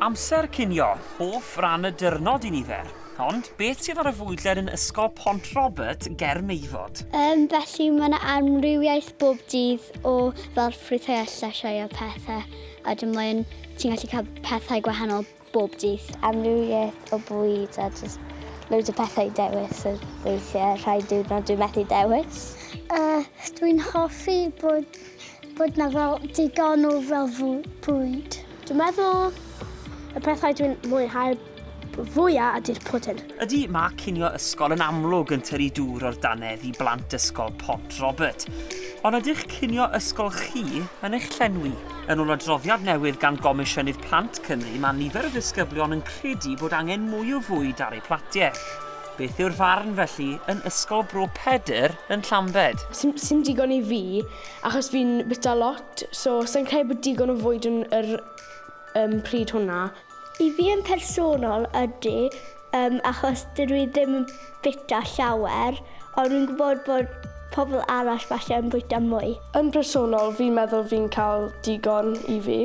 Amser cinio, hoff ran y dyrnod i ni fer. Ond beth sydd ar y fwydlen yn ysgol Pont Robert ger Meifod? Felly mae yna amrywiaeth bob dydd o fel ffrwythau a llysiau a pethau. A dwi'n mynd ti'n gallu cael pethau gwahanol bob dydd. Amrywiaeth o bwyd a just loads o pethau dewis a weithiau rhai diwrnod dwi'n methu dewis. Dwi'n hoffi bod na fel digon o fel bwyd. Dwi'n meddwl y pethau dwi'n mwynhau fwyaf ydy'r pwdin. Ydy mae cinio ysgol yn amlwg yn tynnu dŵr o'r danedd i blant ysgol Pont Robert. Ond ydych cinio ysgol chi yn eich llenwi? Yn ôl adroddiad newydd gan Gomisiynydd Plant Cymru, mae nifer o ddisgyblion yn credu bod angen mwy o fwyd ar eu platiau. Beth yw'r farn felly yn ysgol Bro Pedr yn Llambed? Sy'n digon i fi, achos fi'n bita lot, so sy'n credu bod digon o fwyd yn yr pryd hwnna. I fi yn personol ydy, achos dydw i ddim yn bita llawer, ond dwi'n gwybod bod pobl arall falle yn bwyta mwy. Yn personol, fi'n meddwl fi'n cael digon i fi,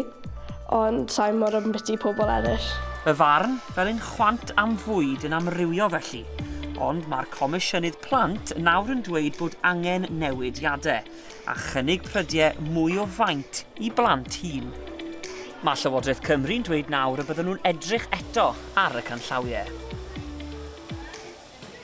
ond sa'n mor yn byti pobl eraill. Y farn fel ein chwant am fwyd yn amrywio felly. Ond mae'r Comisiynydd Plant nawr yn dweud bod angen newidiadau a chynnig prydiau mwy o faint i blant hŷn. Mae Llywodraeth Cymru'n dweud nawr y bydden nhw'n edrych eto ar y canllawiau.